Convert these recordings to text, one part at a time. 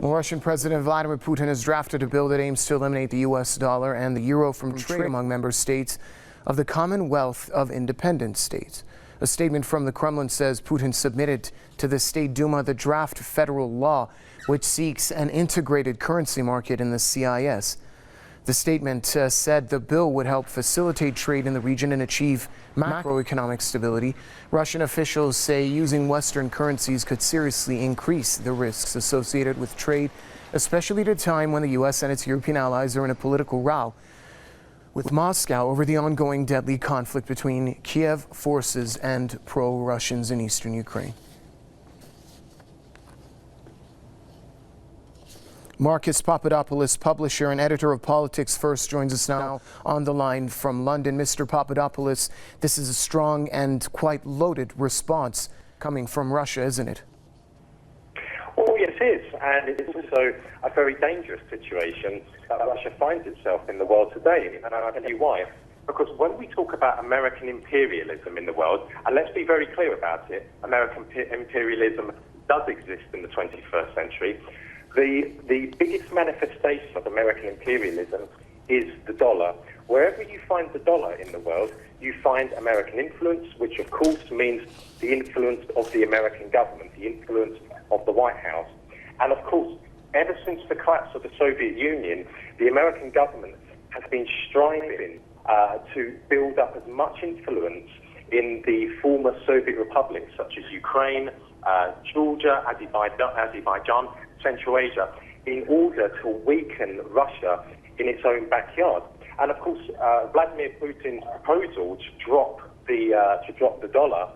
Well, Russian President Vladimir Putin has drafted a bill that aims to eliminate the U.S. dollar and the euro from trade among member states of the Commonwealth of Independent States. A statement from the Kremlin says Putin submitted to the State Duma the draft federal law, which seeks an integrated currency market in the CIS. The statement said the bill would help facilitate trade in the region and achieve macroeconomic stability. Russian officials say using Western currencies could seriously increase the risks associated with trade, especially at a time when the U.S. and its European allies are in a political row with Moscow over the ongoing deadly conflict between Kiev forces and pro-Russians in eastern Ukraine. Marcus Papadopoulos, publisher and editor of Politics First, joins us now on the line from London. Mr. Papadopoulos, this is a strong and quite loaded response coming from Russia, isn't it? Well, yes, it is. And it is also a very dangerous situation that Russia finds itself in the world today. And I'll tell you why. Because when we talk about American imperialism in the world, and let's be very clear about it, American imperialism does exist in the 21st century. The biggest manifestation of American imperialism is the dollar. Wherever you find the dollar in the world, you find American influence, which of course means the influence of the American government, the influence of the White House. And of course, ever since the collapse of the Soviet Union, the American government has been striving to build up as much influence in the former Soviet republics, such as Ukraine, Georgia, Azerbaijan, Central Asia, in order to weaken Russia in its own backyard. And of course, Vladimir Putin's proposal to drop the dollar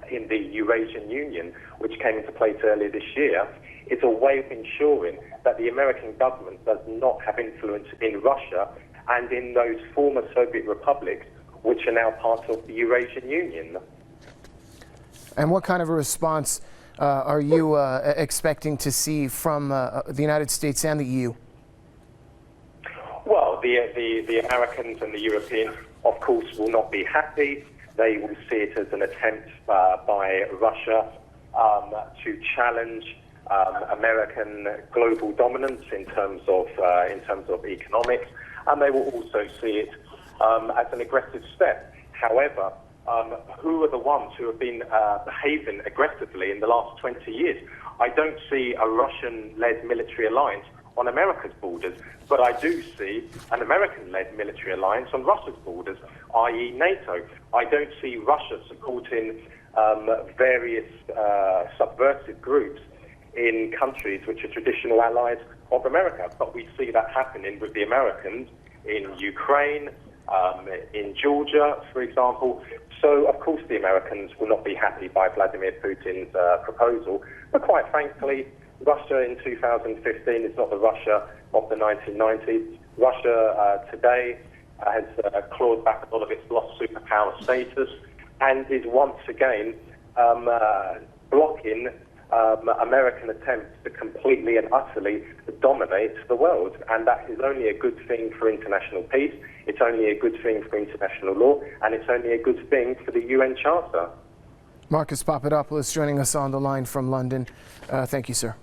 in the Eurasian Union, which came into place earlier this year, is a way of ensuring that the American government does not have influence in Russia and in those former Soviet republics, which are now part of the Eurasian Union. And what kind of a response are you expecting to see from the United States and the EU? Well, the Americans and the Europeans, of course, will not be happy. They will see it as an attempt by Russia to challenge American global dominance in terms of economics, and they will also see it as an aggressive step. However, who are the ones who have been behaving aggressively in the last 20 years? I don't see a Russian-led military alliance on America's borders, but I do see an American-led military alliance on Russia's borders, i.e. NATO. I don't see Russia supporting various subversive groups in countries which are traditional allies of America, but we see that happening with the Americans in Ukraine, in Georgia, for example. So, of course, the Americans will not be happy by Vladimir Putin's proposal. But quite frankly, Russia in 2015 is not the Russia of the 1990s. Russia today has clawed back a lot of its lost superpower status and is once again blocking American attempts to completely and utterly dominate the world. And that is only a good thing for international peace, it's only a good thing for international law, and it's only a good thing for the UN Charter. Marcus Papadopoulos joining us on the line from London. Thank you, sir.